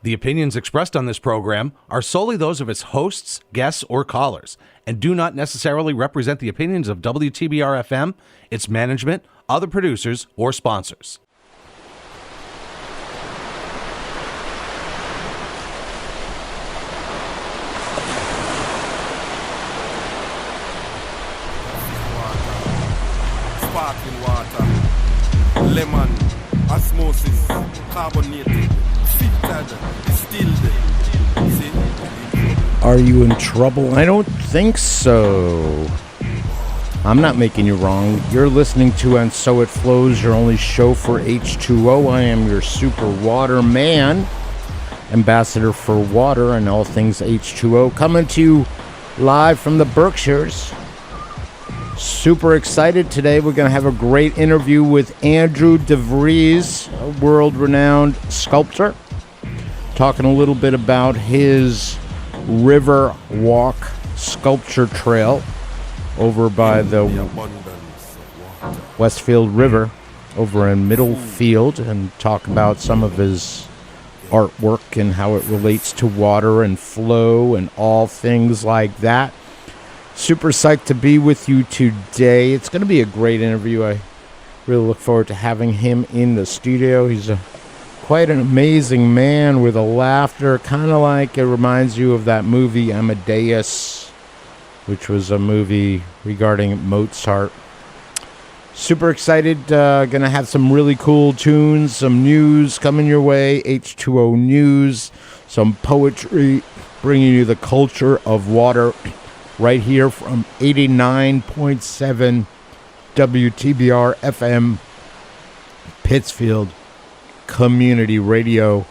The opinions expressed on this program are solely those of its hosts, guests, or callers, and do not necessarily represent the opinions of WTBR-FM, its management, other producers, or sponsors. Sparkling water, lemon, osmosis, carbonated, filtered, distilled. See? Are you in trouble? I don't think so. I'm not making you wrong. You're listening to And So It Flows, your only show for H2O. I am your super water man, ambassador for water and all things H2O, coming to you live from the Berkshires. Super excited today. We're going to have a great interview with Andrew DeVries, a world-renowned sculptor, talking a little bit about his River Walk Sculpture Trail over by the Westfield River over in Middlefield, and talk about some of his artwork and how it relates to water and flow and all things like that. Super psyched to be with you today. It's going to be a great interview. I really look forward to having him in the studio. He's quite an amazing man with a laughter, kind of like it reminds you of that movie Amadeus, which was a movie regarding Mozart. Super excited. Going to have some really cool tunes, some news coming your way, H2O news, some poetry, bringing you the culture of water right here from 89.7 WTBR-FM, Pittsfield Community Radio,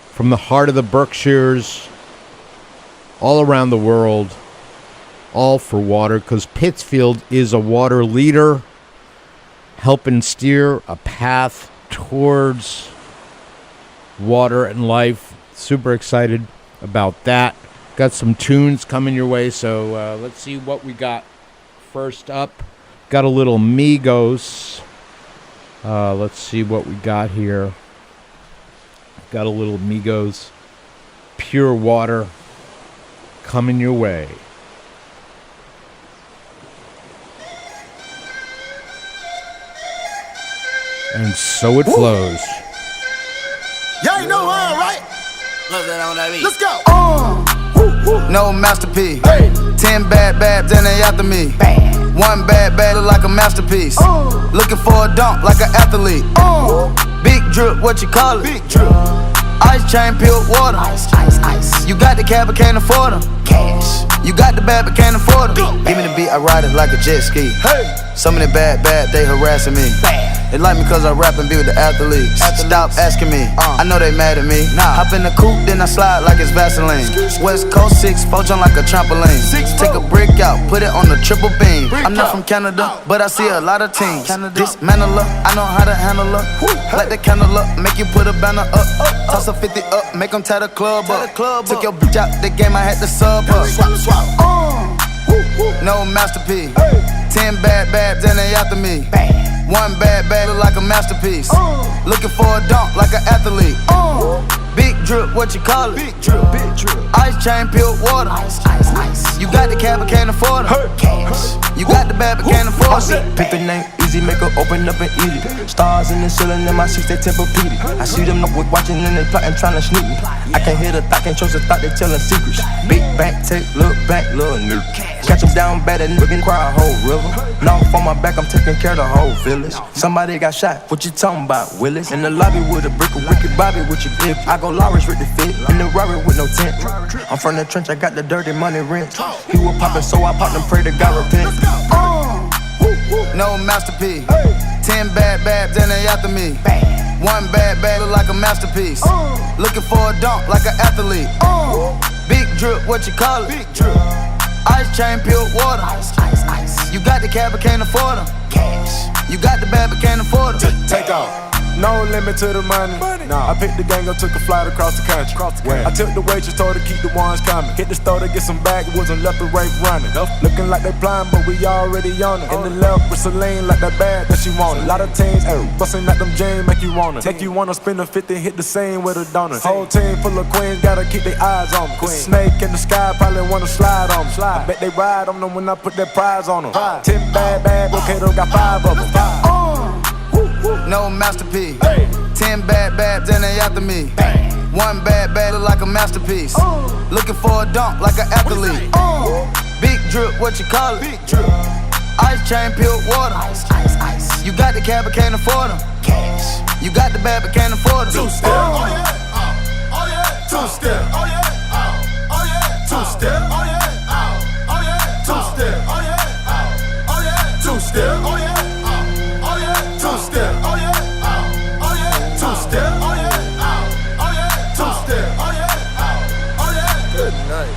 from the heart of the Berkshires, all around the world, all for water, because Pittsfield is a water leader, helping steer a path towards water and life. Super excited about that. Got some tunes coming your way, so let's see what we got. First up, got a little Migos. Let's see what we got here. Got a little Migos, Pure Water, coming your way. And so it flows. Y'all ain't know why, right? Let's go. No masterpiece. Hey. 10 bad babs and they after me. Bad. One bad look like a masterpiece. Looking for a dunk like an athlete. Big drip, what you call it? Big drip. Ice chain, peeled water. Ice. You got the cab, but can't afford them. Cash. You got the bad, but can't afford them. Give me the beat, I ride it like a jet ski. Hey. Some of the bad, they harassing me. Bad. They like me cause I rap and be with the athletes. Stop asking me, I know they mad at me. Hop in the coupe, then I slide like it's Vaseline. West Coast 6, jump like a trampoline. Take a brick out, put it on the triple beam. I'm not from Canada, but I see a lot of teams. Dismantle her, I know how to handle her. Light the candle up, make you put a banner up. Toss a 50 up, make them tie the club up. Took your bitch out the game, I had to sub her. No masterpiece. 10 bad babs and they after me. One bad look like a masterpiece. Looking for a dunk like an athlete. Big drip, what you call it? Big drip. Ice chain, peeled water. Ice. You got the cab, but can't afford them. Cash. You got the bad, but can't afford it. Pick the name, easy, make her open up and eat it. Stars in the ceiling, in my seats, they Tempur-Pedic. I see them up with watching and they plotting, trying to sneak me. I can't hear the thought, can't trust the thought, they telling secrets. Big back, take, look back, little nigga. Catch them down bad and nigga can cry a whole river. Long for my back, I'm taking care of the whole village. Somebody got shot, what you talking about, Willis? In the lobby with a brick, a wicked Bobby with your dip. I go Lawrence with the fit, in the Rari with no tent. I'm from the trench, I got the dirty money rent. He was poppin', so I popped and pray to God repent. No masterpiece. 10 bad babs and they after me. One bad look like a masterpiece. Looking for a dunk like an athlete. Big drip, what you call it? Big drip. Ice chain, peeled water. Ice. You got the cab, but can't afford them. Cash. You got the bad, but can't afford them. Take off. No limit to the money. Nah. I picked the gang up, took a flight across the country. I took the waitress, told her keep the ones coming. Hit the store to get some backwoods and left the right running. Looking like they blind, but we already on it. In the left with Celine, like that bag that she wanted. A lot of teams, busting like them jeans, make you wanna spend a 50, hit the same with a donut. Whole team full of queens, gotta keep their eyes on me. Snake in the sky, probably wanna slide on me. I bet they ride on them when I put that prize on them. 10 bad, okay, though got 5 of them. No masterpiece. 10 bad, then they after me. 1 bad, look like a masterpiece. Looking for a dunk like an athlete. Big drip, what you call it? Big drip. Ice chain, pure water. Ice. You got the cab, but can't afford them. Cash. You got the bad, but can't afford them. 2-step. Oh yeah. 2-step. Oh yeah. 2-step. Oh yeah. 2-step. Oh yeah. 2-step. Oh yeah. 2-step. Oh yeah. 2-step. Oh yeah. 2-step. Oh yeah. Good night.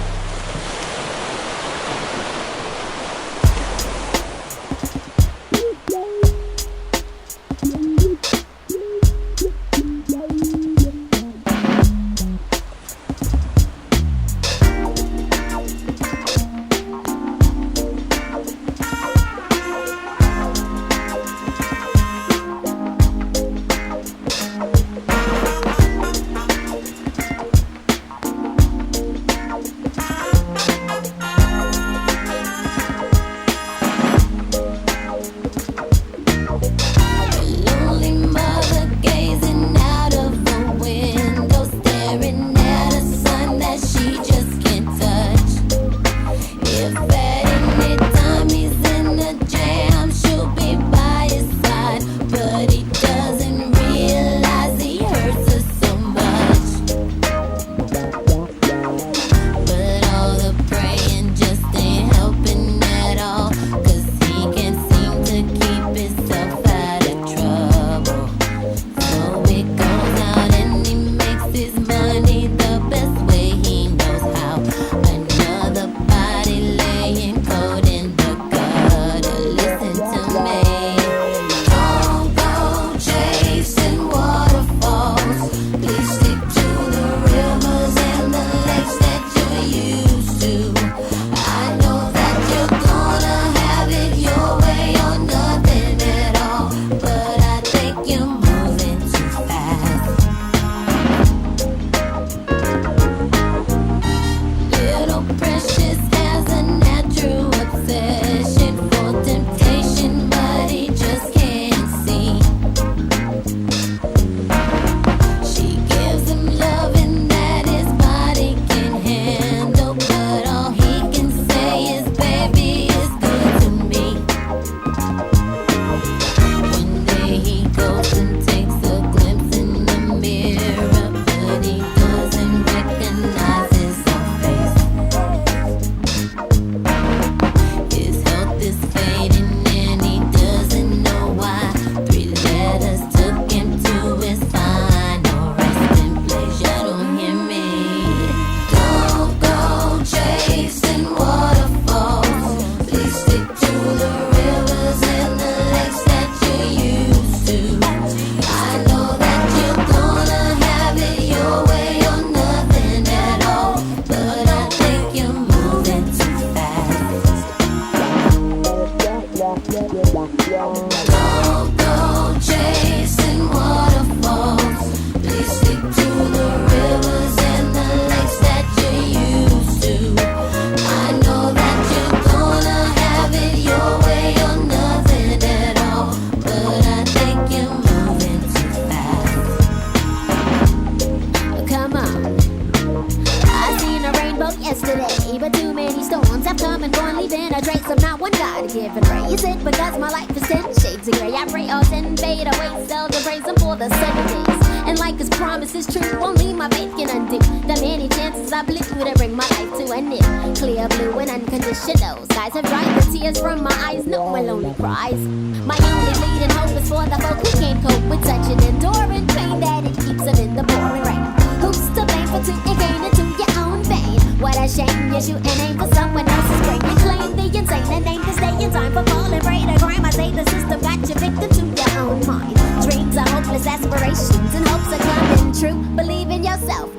given reason because my life is 10 shades of gray. I pray all 10 fade away, seldom praise him for the 7 days. And like his promise is true, only my faith can undo the many chances I blew to bring my life to an end. Clear blue and unconditional skies have dried the tears from my eyes. No one lonely cries. My only leading hope is for the folk who can't cope with such an enduring pain that it keeps them in the pouring rain. Who's to blame for taking gain into your own vein? What a shame you shoot and aim for someone else's brain. You claim the insane and aim to stay in time for falling prey to crime. I say the system got you victim to your own mind. Dreams are hopeless, aspirations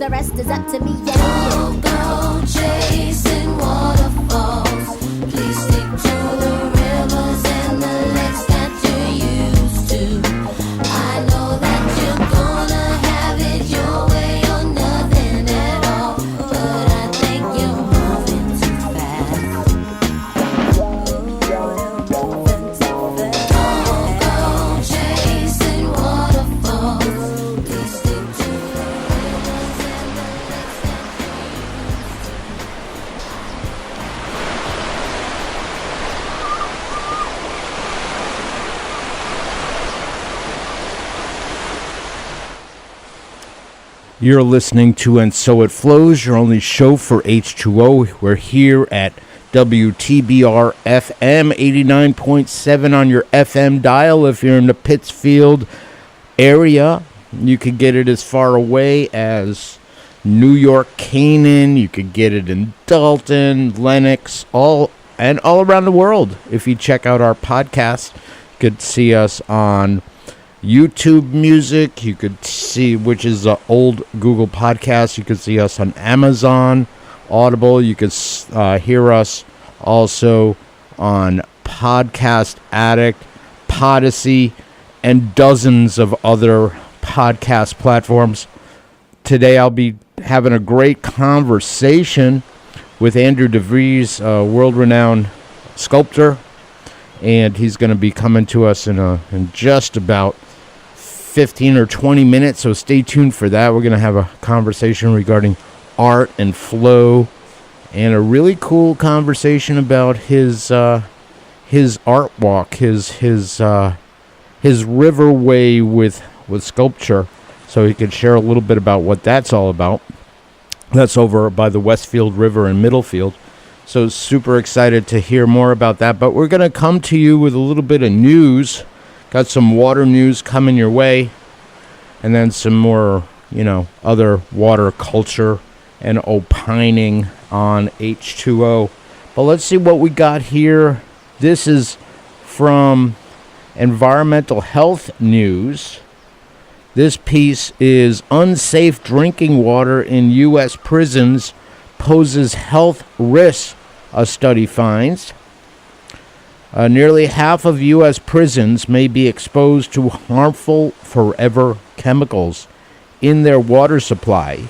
The rest is up to me and you. Go chasing waterfalls. Please stick to the rivers and the lakes that you're used to. I know that you're gonna have it your way or nothing at all, but I think you're moving too fast. Go chasing waterfalls. Please stick to the rivers and the lakes that You're listening to And So It Flows, your only show for H2O. We're here at WTBR-FM 89.7 on your FM dial. If you're in the Pittsfield area, you could get it as far away as New York, Canaan. You could get it in Dalton, Lenox, all around the world. If you check out our podcast, you could see us on YouTube Music, you could see, which is the old Google Podcast. You could see us on Amazon, Audible. You could hear us also on Podcast Addict, Podyssey, and dozens of other podcast platforms. Today I'll be having a great conversation with Andrew DeVries, a world-renowned sculptor, and he's going to be coming to us in just about 15 or 20 minutes, so stay tuned for that. We're going to have a conversation regarding art and flow, and a really cool conversation about his art walk, his riverway with sculpture, so he could share a little bit about what that's all about. That's over by the Westfield River in Middlefield. So super excited to hear more about that. But we're going to come to you with a little bit of news. Got some water news coming your way, and then some more, other water culture and opining on H2O. But let's see what we got here. This is from Environmental Health News. This piece is Unsafe Drinking Water in U.S. Prisons Poses Health Risks, a study finds. Nearly half of U.S. prisons may be exposed to harmful forever chemicals in their water supply,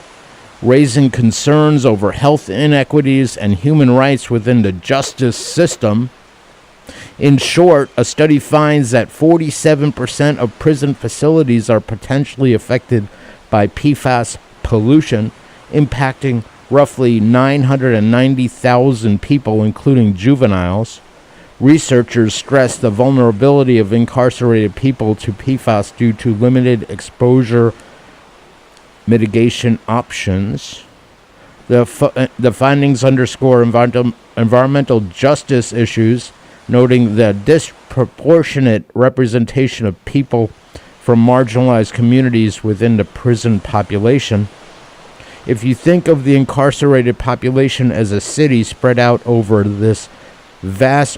raising concerns over health inequities and human rights within the justice system. In short, a study finds that 47% of prison facilities are potentially affected by PFAS pollution, impacting roughly 990,000 people, including juveniles. Researchers stress the vulnerability of incarcerated people to PFAS due to limited exposure mitigation options. The findings underscore environmental justice issues, noting the disproportionate representation of people from marginalized communities within the prison population. If you think of the incarcerated population as a city spread out over this vast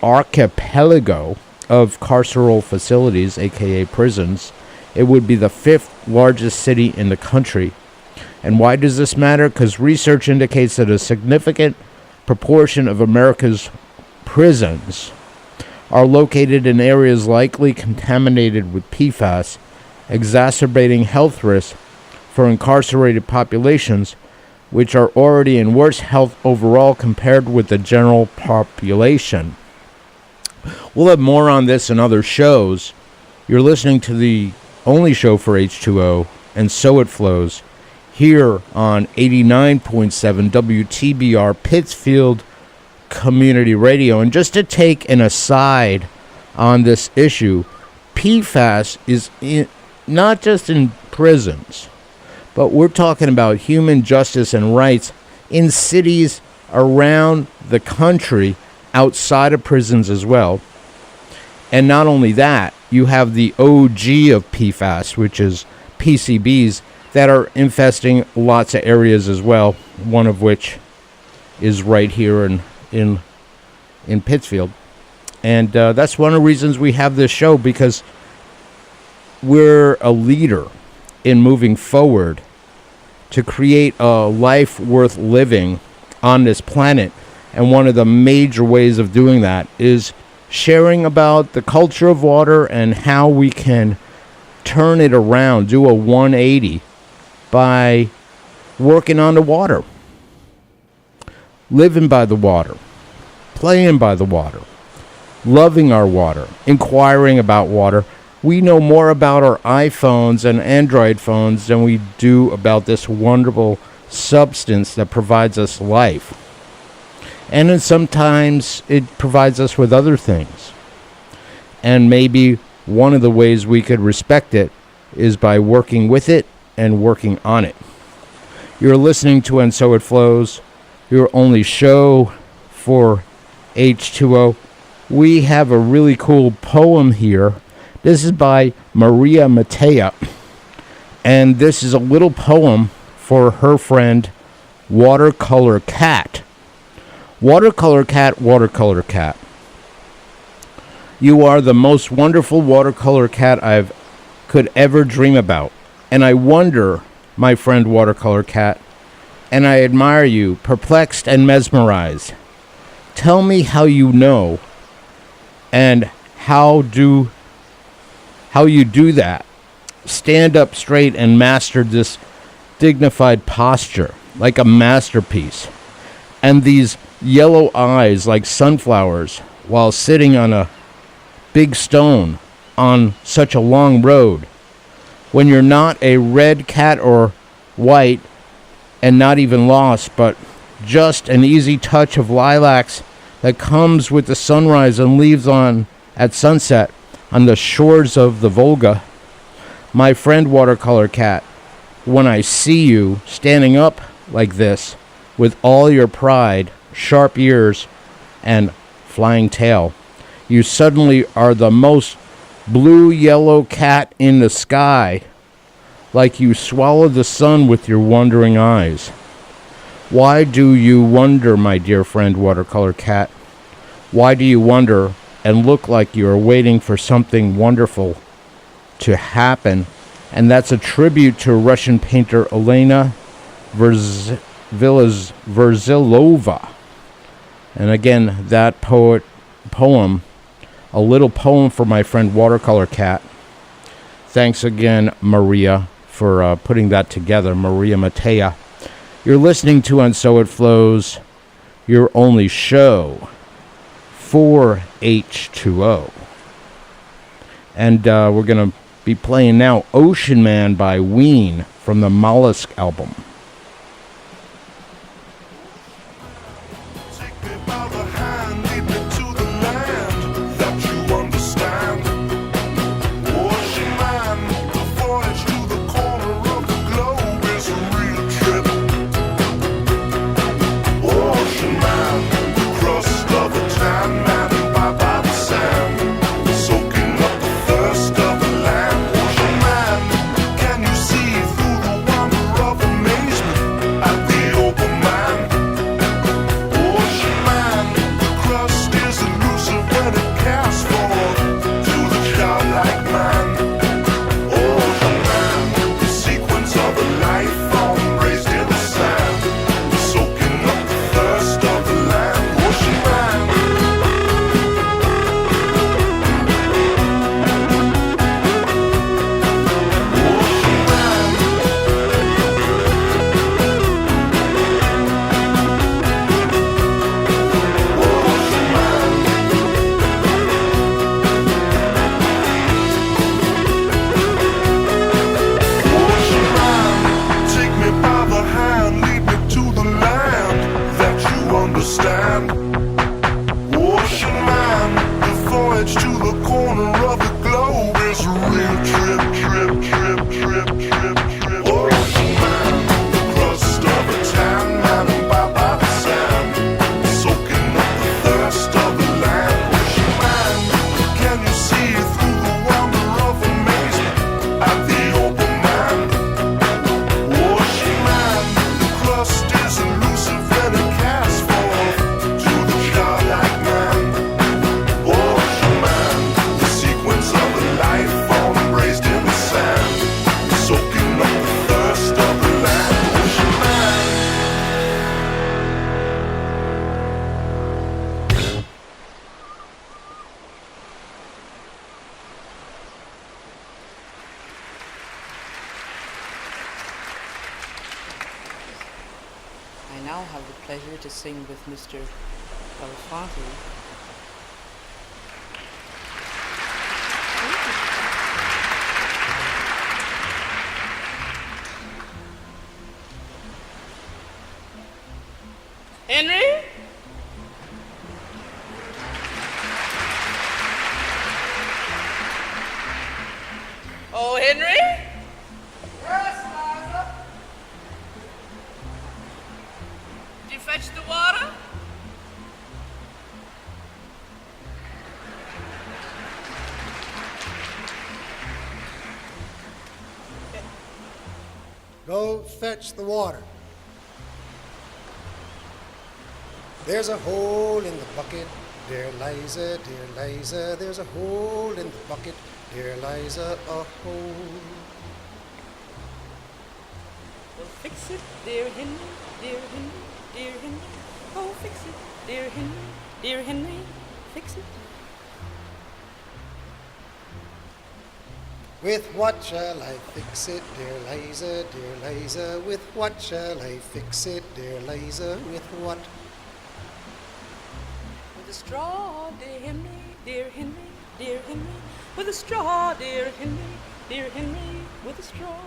archipelago of carceral facilities, aka prisons, it would be the 5th largest city in the country. And why does this matter? Because research indicates that a significant proportion of America's prisons are located in areas likely contaminated with PFAS, exacerbating health risks for incarcerated populations, which are already in worse health overall compared with the general population. We'll have more on this in other shows. You're listening to the only show for H2O, And So It Flows, here on 89.7 WTBR Pittsfield Community Radio. And just to take an aside on this issue, PFAS is not just in prisons, but we're talking about human justice and rights in cities around the country outside of prisons as well. And not only that, you have the OG of PFAS, which is PCBs, that are infesting lots of areas as well, one of which is right here in Pittsfield. And that's one of the reasons we have this show, because we're a leader in moving forward to create a life worth living on this planet. And one of the major ways of doing that is sharing about the culture of water and how we can turn it around, do a 180 by working on the water, living by the water, playing by the water, loving our water, inquiring about water. We know more about our iPhones and Android phones than we do about this wonderful substance that provides us life. And then sometimes it provides us with other things. And maybe one of the ways we could respect it is by working with it and working on it. You're listening to And So It Flows, your only show for H2O. We have a really cool poem here. This is by Maria Matea, and this is a little poem for her friend Watercolor Cat. Watercolor Cat, Watercolor Cat. You are the most wonderful watercolor cat I've could ever dream about. And I wonder, my friend Watercolor Cat, and I admire you, perplexed and mesmerized. Tell me how you know, and how you do that. Stand up straight and master this dignified posture like a masterpiece. And these yellow eyes like sunflowers while sitting on a big stone on such a long road. When you're not a red cat or white and not even lost, but just an easy touch of lilacs that comes with the sunrise and leaves on at sunset on the shores of the Volga. My friend Watercolor Cat, when I see you standing up like this with all your pride, sharp ears, and flying tail, you suddenly are the most blue-yellow cat in the sky, like you swallow the sun with your wondering eyes. Why do you wonder, my dear friend Watercolor Cat? Why do you wonder and look like you are waiting for something wonderful to happen? And that's a tribute to Russian painter Elena Verzilova. And again, that poem, a little poem for my friend Watercolor Cat. Thanks again, Maria, for putting that together, Maria Matea. You're listening to And So It Flows, your only show for H2O. And we're going to be playing now Ocean Man by Ween from the Mollusk album. Can you see through the wonder of a man? I now have the pleasure to sing with Mr. Belafonte. Henry? Oh, Henry? Yes, Liza? Did you fetch the water? Go fetch the water. There's a hole in the bucket, dear Liza, dear Liza. There's a hole in the bucket, dear Liza, a hole. Well, fix it, dear Henry, dear Henry, dear Henry. Oh, fix it, dear Henry, fix it. With what shall I fix it, dear Liza, dear Liza? With what shall I fix it, dear Liza? With what? With a straw, dear Henry, dear Henry, dear Henry. With a straw, dear Henry, with a straw.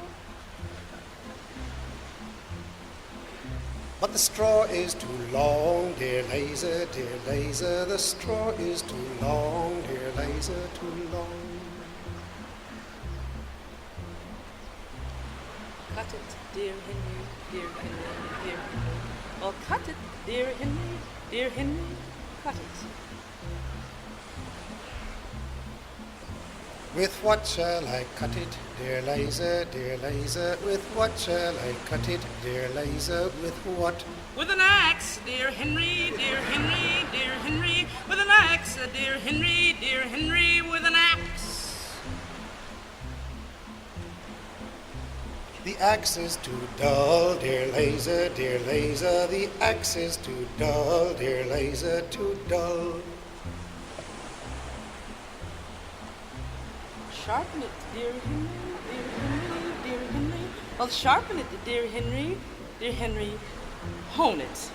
But the straw is too long, dear Liza, dear Liza. The straw is too long, dear Liza, too long. Cut it, dear Henry, dear Henry, dear Henry. Well, cut it, dear Henry, cut it. With what shall I cut it, dear Liza, dear Liza? With what shall I cut it, dear Liza? With what? With an axe, dear Henry, dear Henry, dear Henry. With an axe, dear Henry, with an axe. The axe is too dull, dear Liza, dear Liza. The axe is too dull, dear Liza, too dull. Sharpen it, dear Henry, dear Henry, dear Henry. Well, sharpen it, dear Henry, hone it.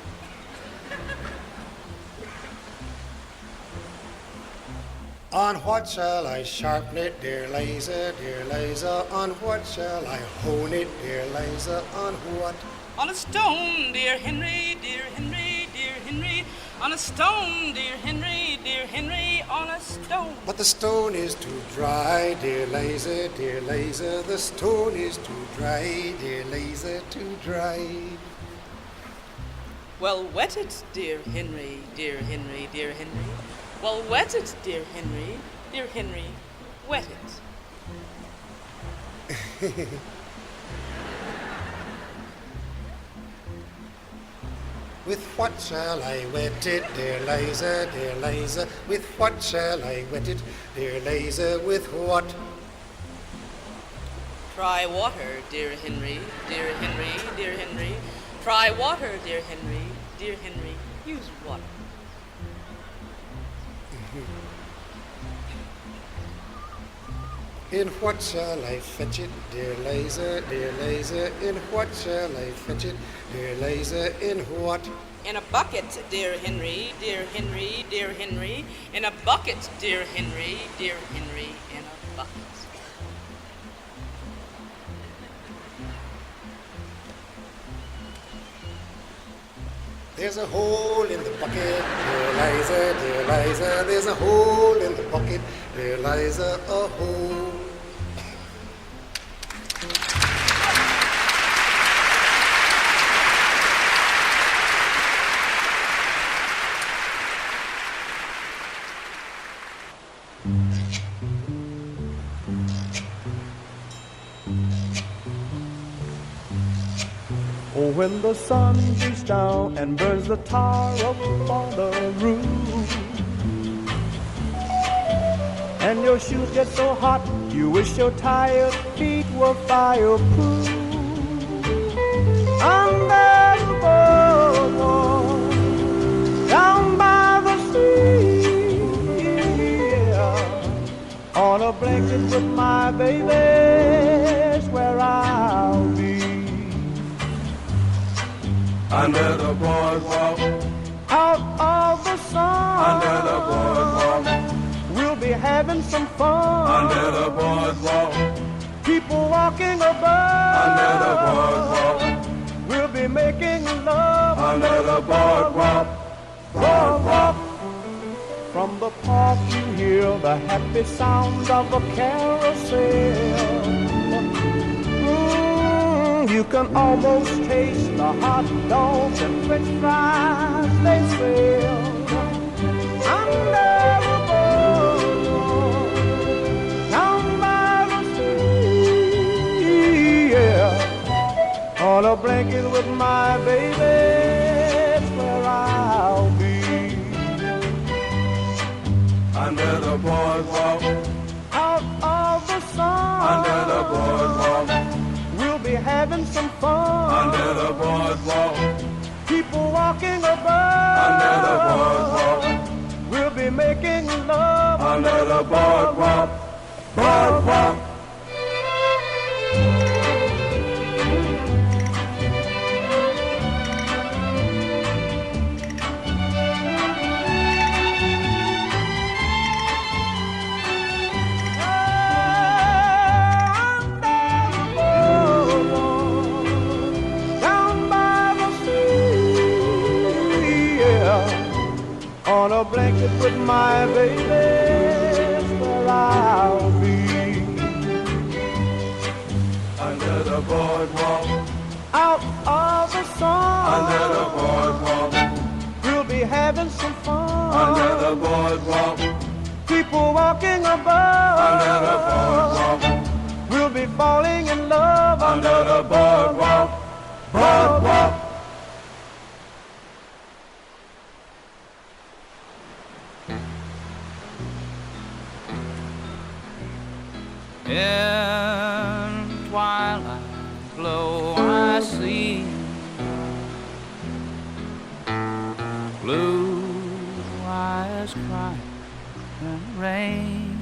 On what shall I sharpen it, dear Liza, dear Liza? On what shall I hone it, dear Liza? On what? On a stone, dear Henry, dear Henry, dear Henry. On a stone, dear Henry, on a stone. But the stone is too dry, dear Liza, dear Liza. The stone is too dry, dear Liza, too dry. Well, wet it, dear Henry, dear Henry, dear Henry. Well, wet it, dear Henry, wet it. With what shall I wet it, dear Liza, dear Liza? With what shall I wet it, dear Liza? With what? Try water, dear Henry, dear Henry, dear Henry. Try water, dear Henry, dear Henry. Use water. In what shall I fetch it, dear Liza, dear Liza? In what shall I fetch it, dear Liza? In what? In a bucket, dear Henry, dear Henry, dear Henry. In a bucket, dear Henry, dear Henry, in a bucket. There's a hole in the bucket, dear Liza, dear Liza. There's a hole in the bucket, dear Liza, a hole. Oh, when the sun beats down and burns the tar up on the roof, and your shoes get so hot, you wish your tired feet were fireproof. Under the boardwalk, down by the sea, yeah, on a blanket with my baby's where I'll be. Under the boardwalk, out of the sun. under the boardwalk, We'll be having some fun. under the boardwalk, People walking above. under the boardwalk, We'll be making love under the boardwalk, boardwalk. From the park you hear the happy sound of a carousel. You can almost taste the hot dogs and french fries they sell. Under the boardwalk, down by the sea, yeah. On a blanket with my baby, that's where I'll be. Under the boardwalk, Out of the sun, under the boardwalk, we'll be having some fun. under the boardwalk, People walking above. under the boardwalk, We'll be making love under the boardwalk, boardwalk. Down by the sea, yeah. On a blanket with my baby, that's where I'll be. Under the boardwalk, Out of the sun, under the boardwalk, we'll be having some fun. under the boardwalk, People walking above. under the boardwalk, We'll be falling in love under the boardwalk, boardwalk. In twilight glow I see blue eyes crying in the rain.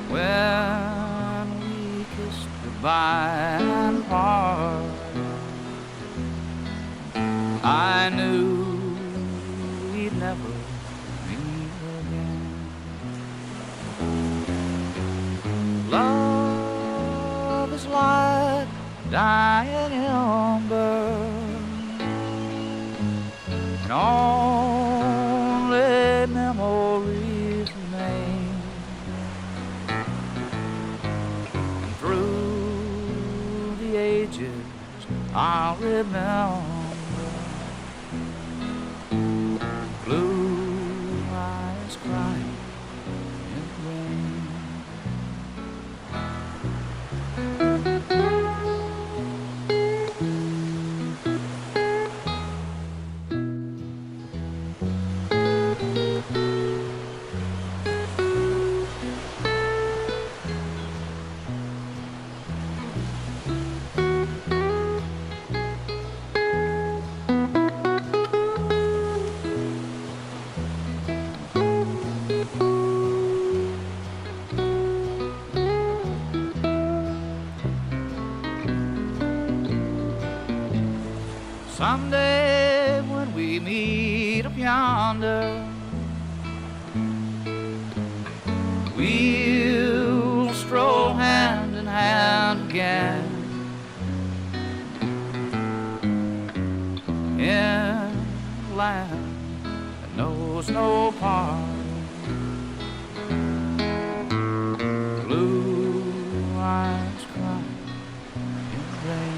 When we kissed goodbye and part, I knew we'd never meet again. Love is like dying ember, and only memories remain. And through the ages I'll remember blue eyes crying in the rain. Someday when we meet up yonder, we'll stroll hand in hand again in a land that knows no part. Blue eyes crying in the rain.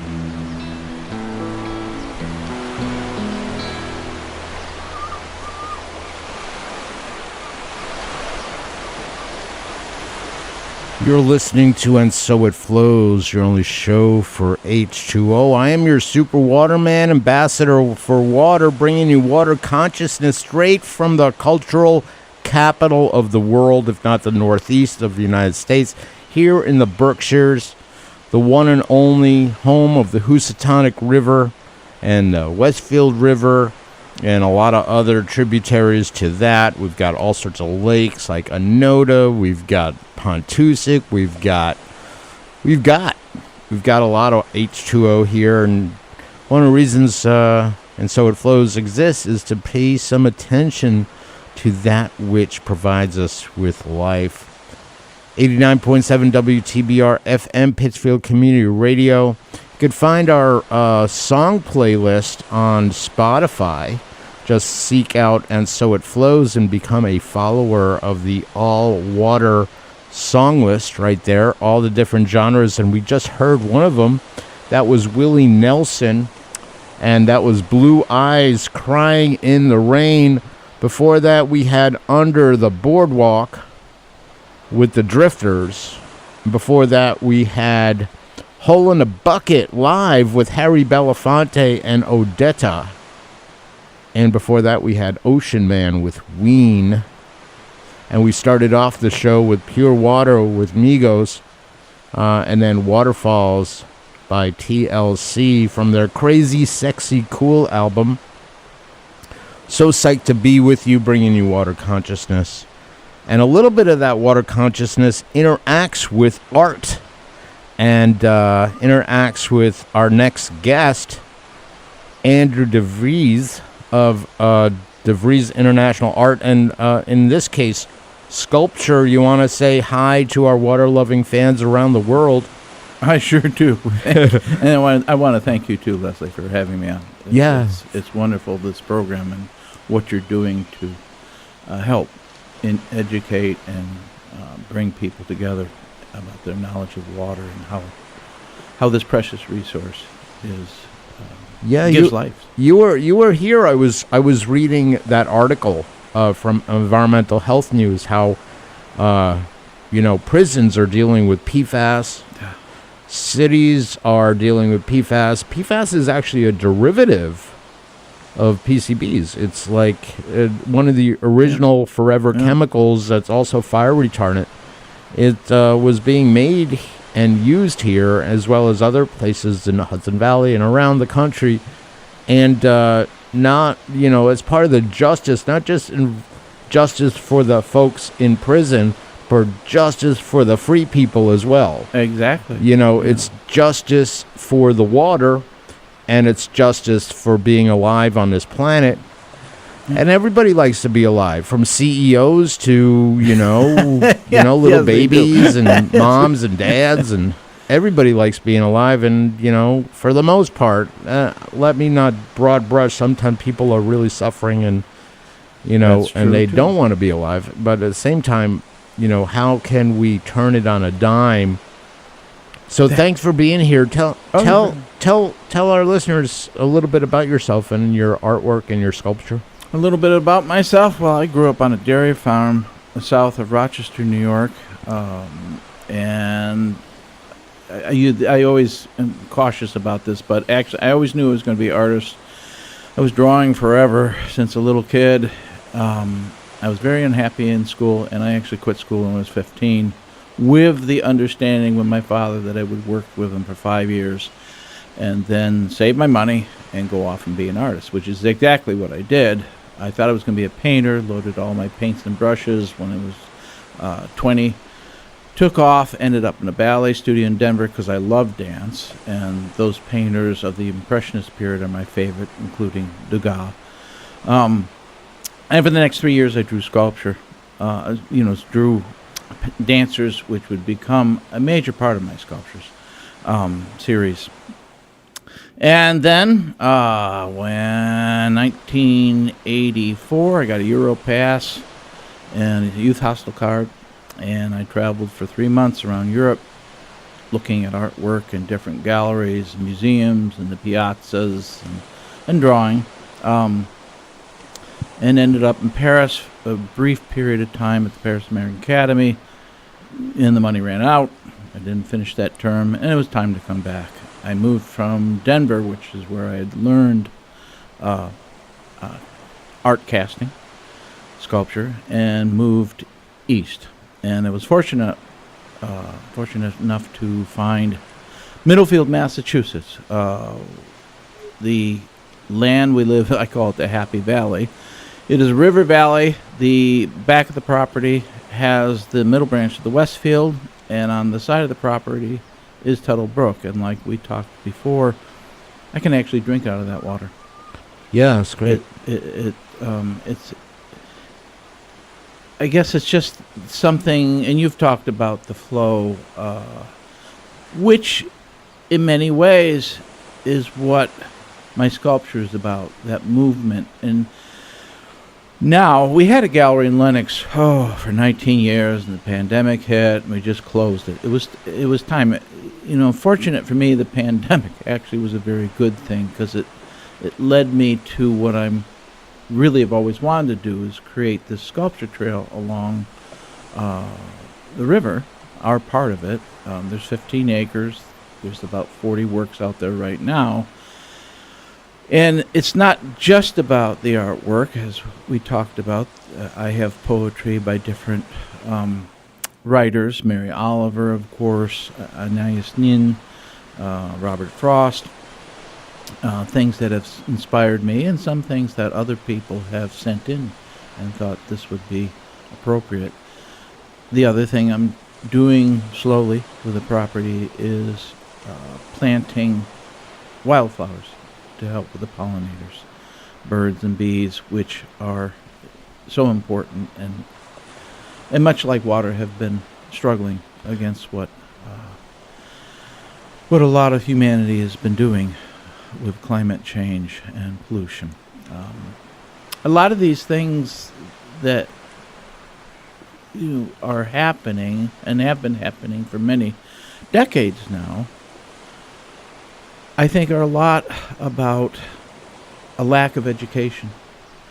You're listening to And So It Flows, your only show for H2O. I am your super waterman, ambassador for water, bringing you water consciousness straight from the cultural capital of the world, if not the northeast of the United States, here in the Berkshires, the one and only home of the Housatonic River and the Westfield River, and a lot of other tributaries to that. We've got all sorts of lakes like Anoda, we've got Pontusic, we've got we've got a lot of H2O here, and one of the reasons And So It Flows exists is to pay some attention to that which provides us with life. 89.7 WTBR-FM, Pittsfield Community Radio. You could find our song playlist on Spotify. Just seek out And So It Flows and become a follower of the all-water song list right there, all the different genres. And we just heard one of them. That was Willie Nelson, and that was Blue Eyes Crying in the Rain. Before that, we had Under the Boardwalk with the Drifters. Before that, we had Hole in a Bucket live with Harry Belafonte and Odetta. And before that, we had Ocean Man with Ween. And we started off the show with Pure Water with Migos. And then Waterfalls by TLC from their Crazy Sexy Cool album. So psyched to be with you, bringing you water consciousness. And a little bit of that water consciousness interacts with art. And interacts with our next guest, Andrew DeVries of DeVries International Art. And in this case, Sculptor. You want to say hi to our water-loving fans around the world? I sure do. And I want to thank you too, Leslie, for having me on. It's wonderful, this program, and what you're doing to help educate and bring people together about their knowledge of water and how this precious resource is gives life. You were here. I was reading that article from Environmental Health News, how prisons are dealing with PFAS. Yeah. Cities are dealing with PFAS. PFAS is actually a derivative of PCBs. It's like one of the original forever chemicals that's also fire retardant. It was being made and used here as well as other places in the Hudson Valley and around the country. And not, as part of the justice, not just justice for the folks in prison, but justice for the free people as well. Exactly. It's justice for the water, and it's justice for being alive on this planet. And everybody likes to be alive, from CEOs to, little babies and moms and dads, and everybody likes being alive. And, for the most part, let me not broad brush. Sometimes people are really suffering and, and they don't want to be alive. But at the same time, how can we turn it on a dime? So thanks for being here. Tell our listeners a little bit about yourself and your artwork and your sculpture. A little bit about myself. Well, I grew up on a dairy farm south of Rochester, New York, and I always am cautious about this, but actually I always knew I was going to be an artist. I was drawing forever since a little kid. I was very unhappy in school, and I actually quit school when I was 15, with the understanding with my father that I would work with him for 5 years and then save my money and go off and be an artist, which is exactly what I did. I thought I was going to be a painter, loaded all my paints and brushes when I was 20, took off, ended up in a ballet studio in Denver because I love dance, and those painters of the Impressionist period are my favorite, including Degas. And for the next 3 years, I drew sculpture, drew dancers, which would become a major part of my sculptures series. And then, when 1984, I got a Euro pass and a youth hostel card, and I traveled for 3 months around Europe looking at artwork in different galleries, museums, and the piazzas, and drawing. And ended up in Paris a brief period of time at the Paris American Academy, and the money ran out. I didn't finish that term, and it was time to come back. I moved from Denver, which is where I had learned art casting, sculpture, and moved east. And I was fortunate enough to find Middlefield, Massachusetts. The land we live, I call it the Happy Valley. It is a river valley. The back of the property has the middle branch of the Westfield, and on the side of the property is Tuttle Brook, and like we talked before, I can actually drink out of that water. Yeah, it's great. It's. I guess it's just something, and you've talked about the flow, which, in many ways, is what my sculpture is about. That movement. And now we had a gallery in Lenox for 19 years, and the pandemic hit, and we just closed it. It was time. Fortunate for me, the pandemic actually was a very good thing, because it led me to what I'm really have always wanted to do, is create this sculpture trail along the river, our part of it. There's 15 acres. There's about 40 works out there right now. And it's not just about the artwork, as we talked about. I have poetry by different writers, Mary Oliver, of course, Anais Nin, Robert Frost, things that have inspired me, and some things that other people have sent in and thought this would be appropriate. The other thing I'm doing slowly with the property is planting wildflowers to help with the pollinators, birds and bees, which are so important and much like water have been struggling against what a lot of humanity has been doing with climate change and pollution. A lot of these things that are happening and have been happening for many decades now, I think are a lot about a lack of education,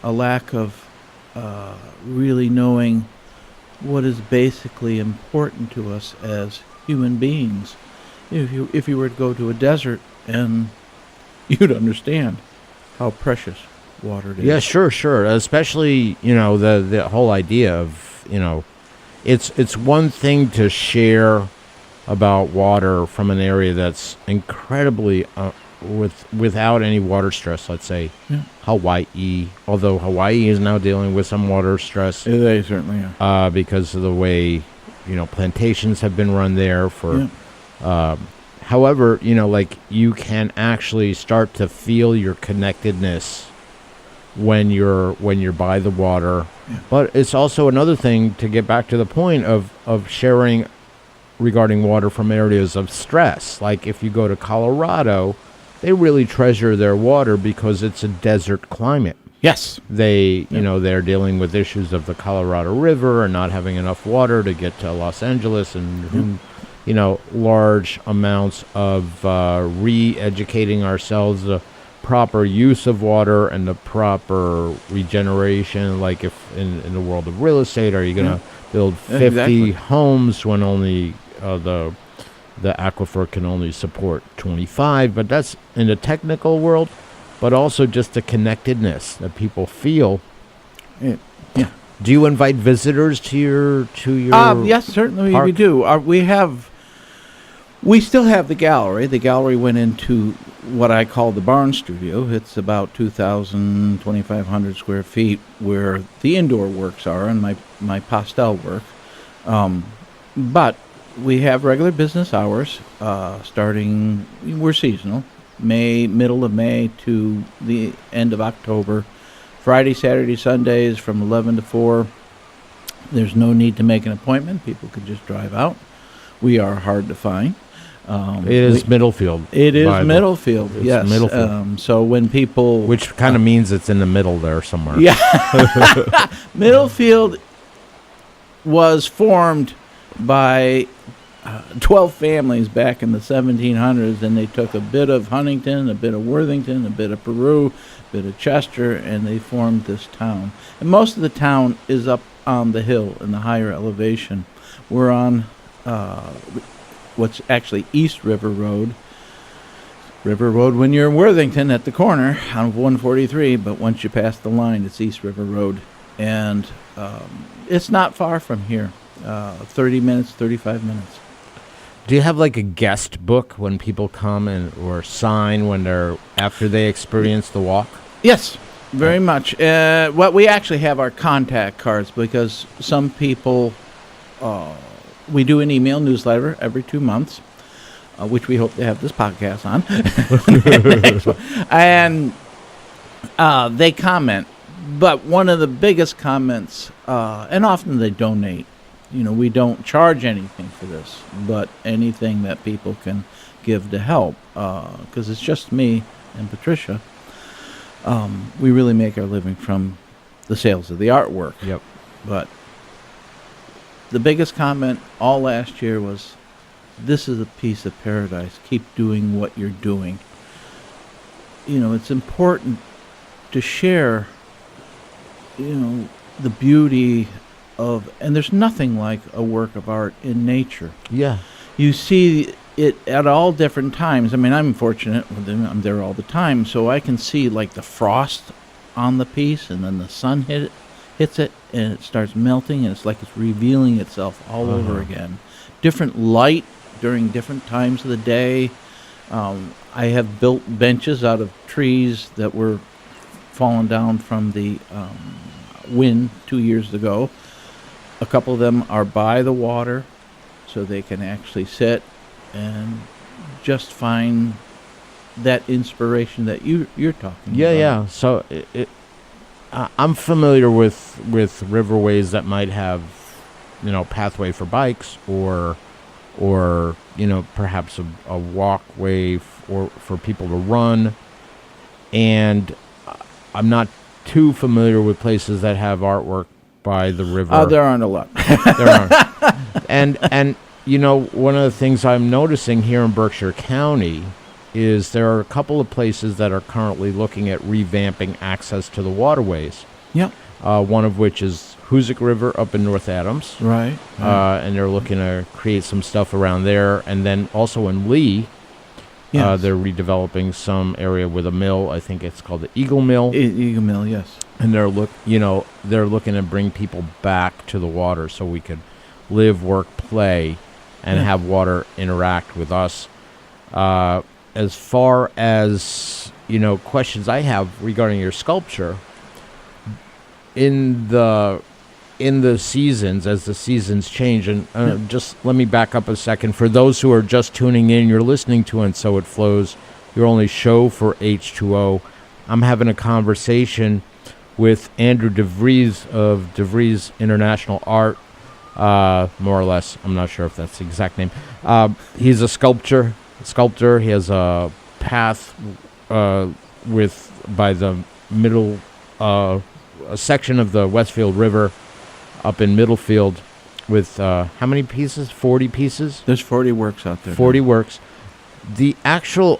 a lack of really knowing what is basically important to us as human beings. If you were to go to a desert, and you'd understand how precious water is. Yeah, sure. Especially, the whole idea of, it's one thing to share about water from an area that's incredibly without any water stress. Let's say Hawaii, although Hawaii is now dealing with some water stress. Yeah, they certainly are. Because of the way plantations have been run there for. However, you can actually start to feel your connectedness when you're by the water. But it's also another thing to get back to the point of sharing regarding water from areas of stress. Like if you go to Colorado, they really treasure their water because it's a desert climate. Yes. They, they're dealing with issues of the Colorado River and not having enough water to get to Los Angeles and large amounts of re-educating ourselves, the proper use of water and the proper regeneration. Like if in the world of real estate, are you going to build 50 homes when only the aquifer can only support 25? But that's in the technical world, but also just the connectedness that people feel. Yeah. Do you invite visitors to your yes, certainly park? We do. We still have the gallery. The gallery went into what I call the barn studio. It's about 2,500 square feet, where the indoor works are and my pastel work. But we have regular business hours starting. We're seasonal, middle of May to the end of October. Friday, Saturday, Sundays from 11 to 4. There's no need to make an appointment. People can just drive out. We are hard to find. It is Middlefield. It is Middlefield, yes. Middlefield. So when people... Which kind of means it's in the middle there somewhere. Yeah. Middlefield was formed by 12 families back in the 1700s, and they took a bit of Huntington, a bit of Worthington, a bit of Peru, a bit of Chester, and they formed this town. And most of the town is up on the hill in the higher elevation. We're on what's actually East River Road. River Road when you're in Worthington at the corner on 143, but once you pass the line, it's East River Road. And it's not far from here, 30 minutes, 35 minutes. Do you have like a guest book when people come or sign after they experience the walk? Yes, very much. We actually have our contact cards, because some people, we do an email newsletter every 2 months. which we hope to have this podcast on. And they comment. But one of the biggest comments, and often they donate. We don't charge anything for this, but anything that people can give to help, because it's just me and Patricia. We really make our living from the sales of the artwork. Yep. But the biggest comment all last year was, this is a piece of paradise. Keep doing what you're doing. It's important to share, the beauty of, and there's nothing like a work of art in nature. Yeah. You see it at all different times. I mean, I'm fortunate, I'm there all the time, so I can see like the frost on the piece, and then the sun hits it, and it starts melting, and it's like it's revealing itself all over again. Different light during different times of the day. I have built benches out of trees that were fallen down from the wind 2 years ago. A couple of them are by the water, so they can actually sit and just find that inspiration that you're talking about. Yeah. So I'm familiar with riverways that might have, pathway for bikes or perhaps a walkway for people to run. And I'm not too familiar with places that have artwork by the river. There aren't a lot. There aren't. And one of the things I'm noticing here in Berkshire County is there are a couple of places that are currently looking at revamping access to the waterways. Yeah. One of which is Hoosick River up in North Adams. Right. And they're looking to create some stuff around there. And then also in Lee, they're redeveloping some area with a mill. I think it's called the Eagle Mill. Eagle Mill, yes. And they're looking to bring people back to the water so we could live, work, play, and have water interact with us. As far as questions I have regarding your sculpture, in the seasons, as the seasons change, and just let me back up a second. For those who are just tuning in, you're listening to And So It Flows, your only show for H2O. I'm having a conversation with Andrew DeVries of DeVries International Art, more or less. I'm not sure if that's the exact name. He's a sculptor. He has a path by the middle, a section of the Westfield River up in Middlefield with how many pieces? 40 pieces? There's 40 works out there. 40 works. The actual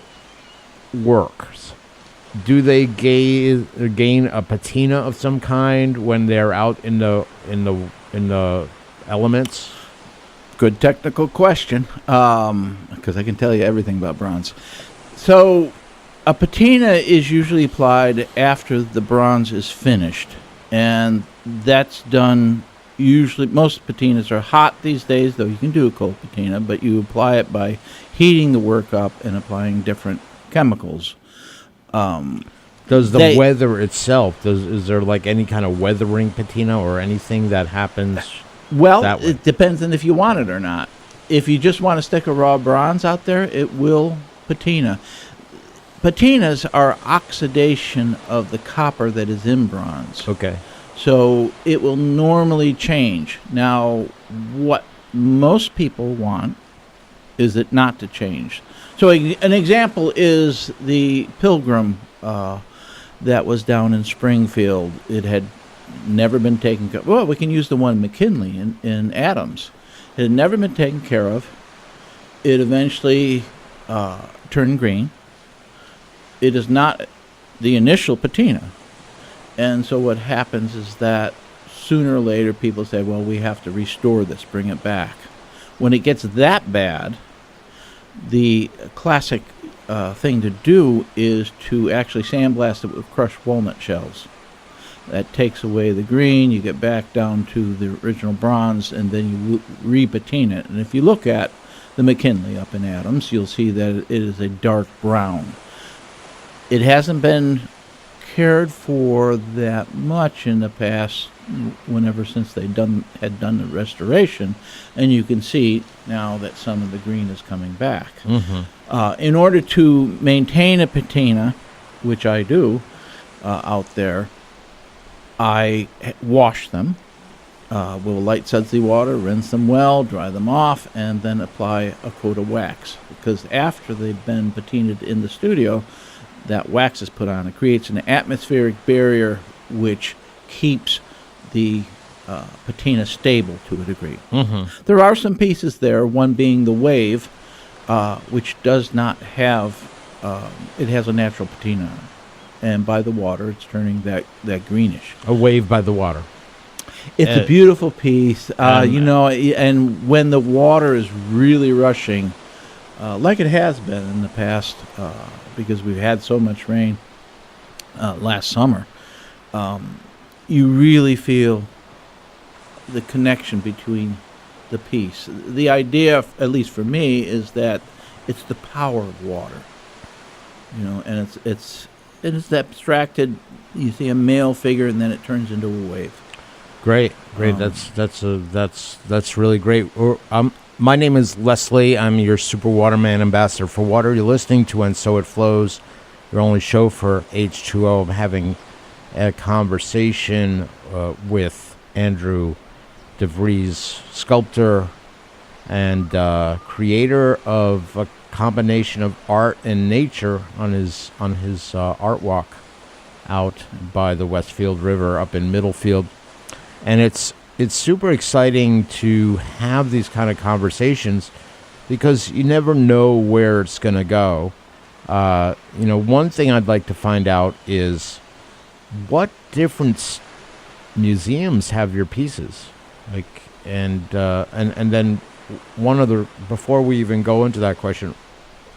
works, do they gain a patina of some kind when they're out in the elements? Good technical question, because I can tell you everything about bronze. So a patina is usually applied after the bronze is finished, and that's done usually. Most patinas are hot these days, though you can do a cold patina, but you apply it by heating the work up and applying different chemicals. Does the weather itself, is there like any kind of weathering patina or anything that happens? Well, it depends on if you want it or not. If you just want to stick a raw bronze out there, it will patina. Patinas are oxidation of the copper that is in bronze. Okay. So it will normally change. Now, what most people want is it not to change. So an example is the Pilgrim that was down in Springfield. It had never been taken care of. Well, we can use the one McKinley in Adams. It had never been taken care of. It eventually turned green. It is not the initial patina. And so what happens is that sooner or later people say, well, we have to restore this, bring it back. When it gets that bad, the classic thing to do is to actually sandblast it with crushed walnut shells. That takes away the green, you get back down to the original bronze, and then you re-patina it. And if you look at the McKinley up in Adams, you'll see that it is a dark brown. It hasn't been cared for that much in the past, since they had done the restoration, and you can see now that some of the green is coming back. In order to maintain a patina, which I do out there, I wash them with light sudsy water, rinse them well, dry them off, and then apply a coat of wax. Because after they've been patinaed in the studio, that wax is put on. It creates an atmospheric barrier which keeps the patina stable to a degree. There are some pieces there, one being the wave, which does not have, it has a natural patina on it. And by the water, it's turning that greenish. A wave by the water. It's a beautiful piece, and when the water is really rushing, like it has been in the past, because we've had so much rain last summer, you really feel the connection between the piece. The idea, at least for me, is that it's the power of water, and it's abstracted. You see a male figure, and then it turns into a wave. Great. That's really great. My name is Leslie. I'm your Super Waterman ambassador for water. You're listening to And So It Flows, your only show for H2O. I'm having a conversation with Andrew DeVries, sculptor and creator of a combination of art and nature on his art walk out by the Westfield River up in Middlefield. And it's super exciting to have these kind of conversations because you never know where it's going to go. One thing I'd like to find out is what different museums have your pieces, and then one other, before we even go into that question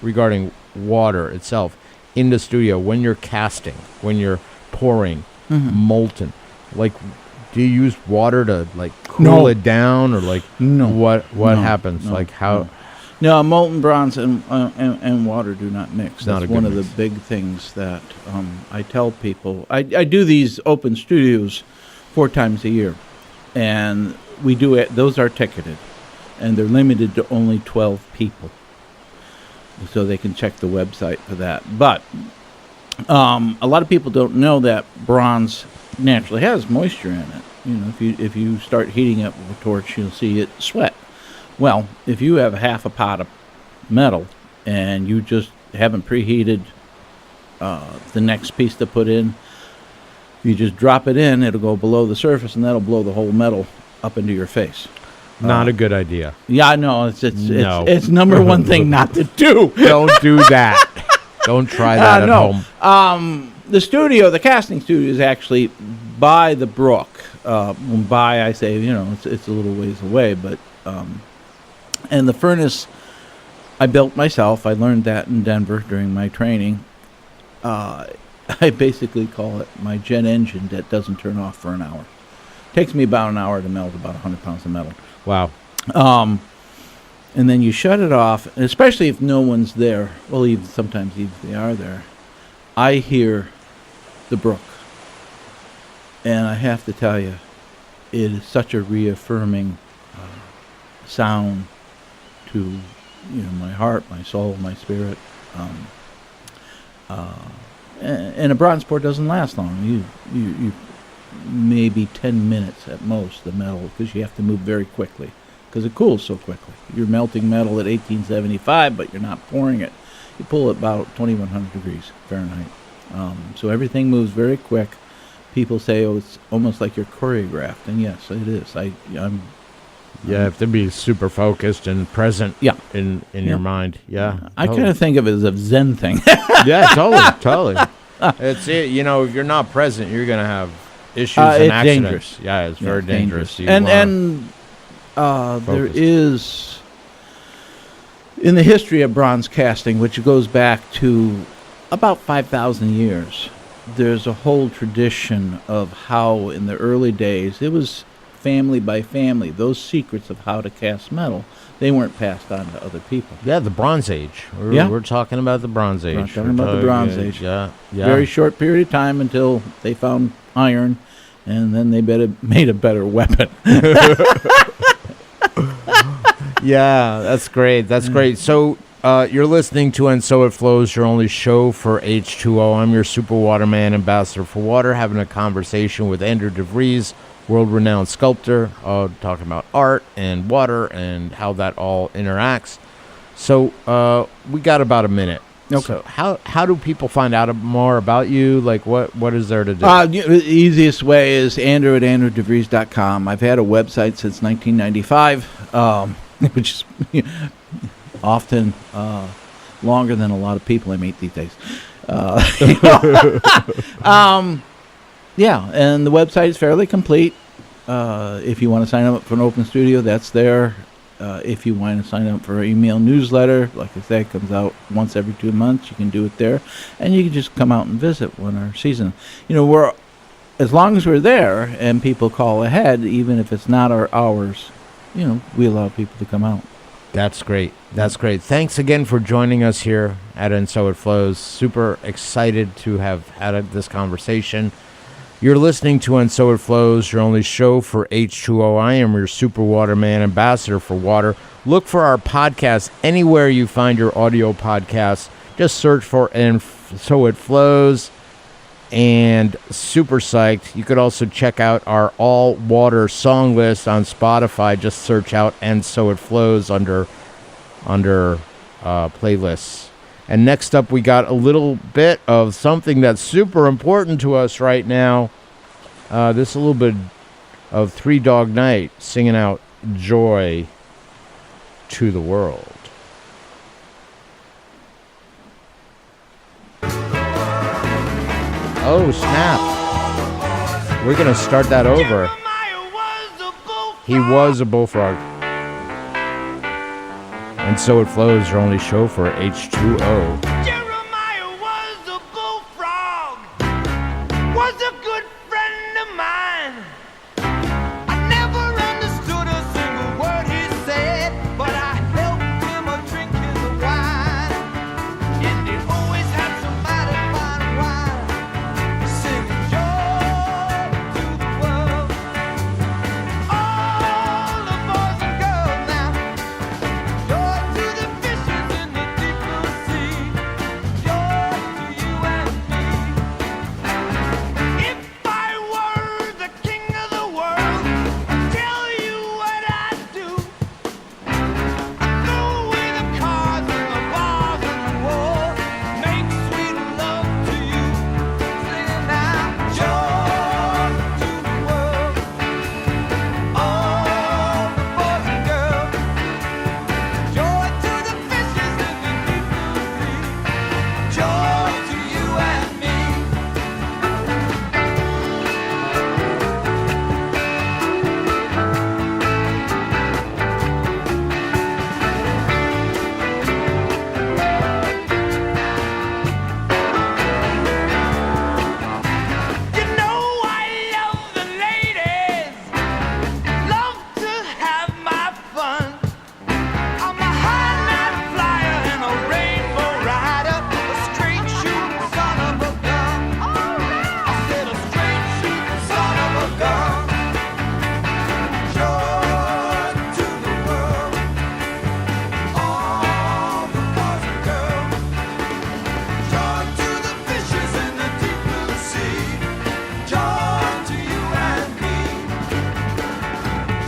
regarding water itself in the studio, when you're casting, when you're pouring molten, do you use water to cool it down, or what happens? No, molten bronze and water do not mix. That's one of the big things that I tell people. I do these open studios 4 times a year, and we do it. Those are ticketed, and they're limited to only 12 people, so they can check the website for that. But a lot of people don't know that bronze naturally has moisture in it. If you start heating up with a torch, you'll see it sweat. Well, if you have half a pot of metal and you just haven't preheated the next piece to put in, you just drop it in, it'll go below the surface, and that'll blow the whole metal up into your face. Not a good idea. Yeah, I know. It's number one thing not to do. Don't do that. Don't try that at home. The casting studio is actually by the Brook. I say, it's a little ways away, but and the furnace I built myself. I learned that in Denver during my training. I basically call it my jet engine that doesn't turn off for an hour. Takes me about an hour to melt about 100 pounds of metal. Wow. And then you shut it off, and especially if no one's there. Well, sometimes if they are there, I hear the Brook. And I have to tell you, it is such a reaffirming sound to my heart, my soul, my spirit. And a bronze pour doesn't last long. You maybe 10 minutes at most, the metal, because you have to move very quickly, because it cools so quickly. You're melting metal at 1875, but you're not pouring it. You pull it about 2100 degrees Fahrenheit. So everything moves very quick. People say, it's almost like you're choreographed, and yes, it is. You have to be super focused and present in your mind. Yeah. I kind of think of it as a Zen thing. Yeah, totally. It's it. If you're not present, you're going to have issues and accidents. Dangerous. Yeah, it's very dangerous. And there is, in the history of bronze casting, which goes back to about 5,000 years, there's a whole tradition of how in the early days it was family by family. Those secrets of how to cast metal, they weren't passed on to other people. Yeah, the Bronze Age. We're talking about the Bronze Age. We're talking about the Bronze Age. Yeah. Very short period of time until they found iron, and then they made a better weapon. Yeah, that's great. That's great. So you're listening to And So It Flows, your only show for H2O. I'm your Super Waterman Ambassador for Water, having a conversation with Andrew DeVries, world-renowned sculptor, talking about art and water and how that all interacts. So we got about a minute. Okay. So how do people find out more about you? Like, what is there to do? The easiest way is Andrew at andrewdevries.com. I've had a website since 1995, which is often longer than a lot of people I meet these days. Yeah, and the website is fairly complete. If you want to sign up for an open studio, that's there. If you want to sign up for an email newsletter, like I say, it comes out once every 2 months. You can do it there, and you can just come out and visit when our season. As long as we're there and people call ahead, even if it's not our hours, we allow people to come out. That's great. That's great. Thanks again for joining us here at And So It Flows. Super excited to have had this conversation. You're listening to And So It Flows, your only show for H2O. I am your Super Waterman Ambassador for Water. Look for our podcast anywhere you find your audio podcasts. Just search for And So It Flows and Super Psyched. You could also check out our all water song list on Spotify. Just search out And So It Flows under playlists. And next up, we got a little bit of something that's super important to us right now. This is a little bit of Three Dog Night singing out Joy to the World. Oh, snap. We're going to start that over. He was a bullfrog. And So It Flows, your only show for H2O. Jeremiah was a bullfrog, was a good friend of mine. I never understood a single word he said, but I helped him a drink his wine. And he always had somebody fine wine, singing joy to the world. All the boys and girls now. Joy to the fishes in the deep blue sea. Joy to you and me. If I were the king of the world, I'd tell you what I'd do. I'd throw away the cars and the bars and the war, make sweet love to you, singing now joy to the world. All the boys and girls. Joy to the fishes in the deep blue sea. Joy to you and me. You know I love the ladies, love to have my fun. I'm a high night flyer and a rainbow rider, a straight shooting son of a gun. I said a straight shooting son of a gun. Joy to the world, all the boys and girls. Joy to the fishes in the deep blue sea. Joy to you and me.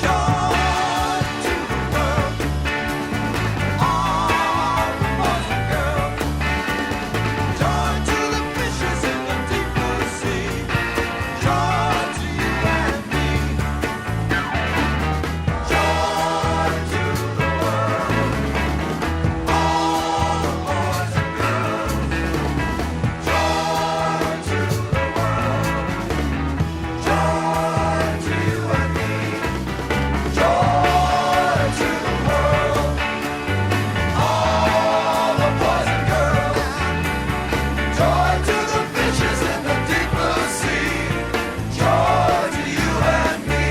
Joy to the world. All the boys and girls. Joy to the fishes in the deep blue sea. Joy to you and me. Joy to the world. All the boys and girls. Joy to the world. Joy to you and me. Joy to the world. All the boys and girls. Joy to the fishes in the deep blue sea. Joy to you and me.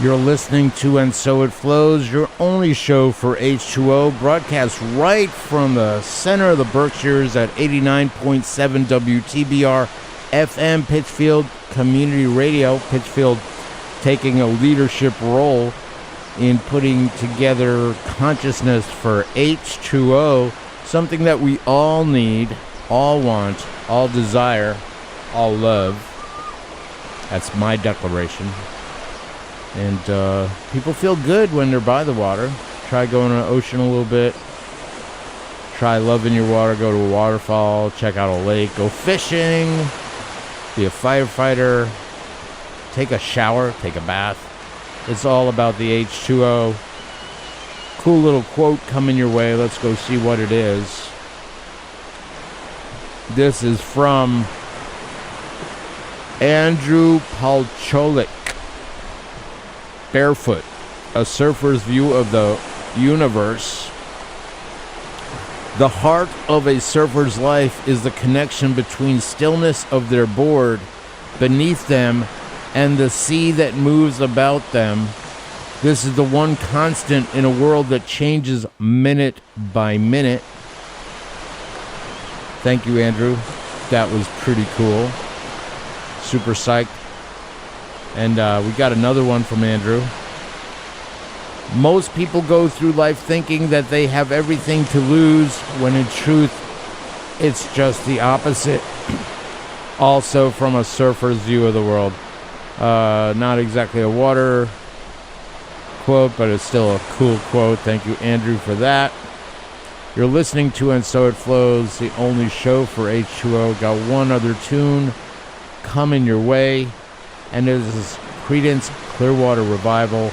You're listening to And So It Flows, your only show for H2O, broadcast right from the center of the Berkshires at 89.7 WTBR-FM, Pittsfield Community Radio. Pittsfield taking a leadership role in putting together consciousness for H2O, something that we all need, all want, all desire, all love. That's my declaration. And people feel good when they're by the water. Try going to the ocean a little bit. Try loving your water. Go to a waterfall. Check out a lake. Go fishing. Be a firefighter. Take a shower. Take a bath. It's all about the H2O. Cool little quote coming your way. Let's go see what it is. This is from Andrew Palcholik. Barefoot, a surfer's view of the universe. The heart of a surfer's life is the connection between stillness of their board beneath them and the sea that moves about them. This is the one constant in a world that changes minute by minute. Thank you, Andrew. That was pretty cool. Super psyched. And we got another one from Andrew. Most people go through life thinking that they have everything to lose, when in truth, it's just the opposite. Also from a surfer's view of the world. Not exactly a water quote, but it's still a cool quote. Thank you, Andrew, for that. You're listening to And So It Flows, the only show for H2O. Got one other tune coming your way. And this is Creedence Clearwater Revival.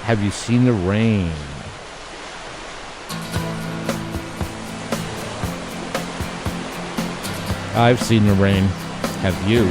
Have you seen the rain? I've seen the rain. Have you?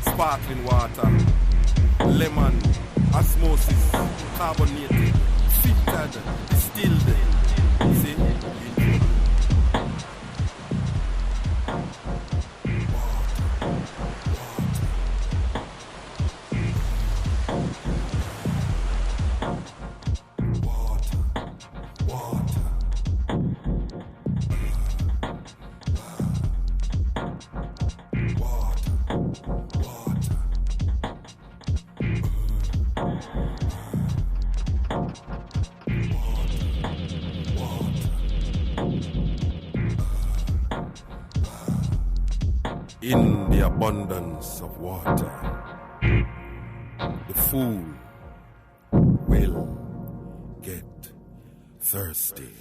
Sparkling water, lemon, osmosis, carbonated, filtered, distilled. See? Water. the abundance of water, the fool will get thirsty.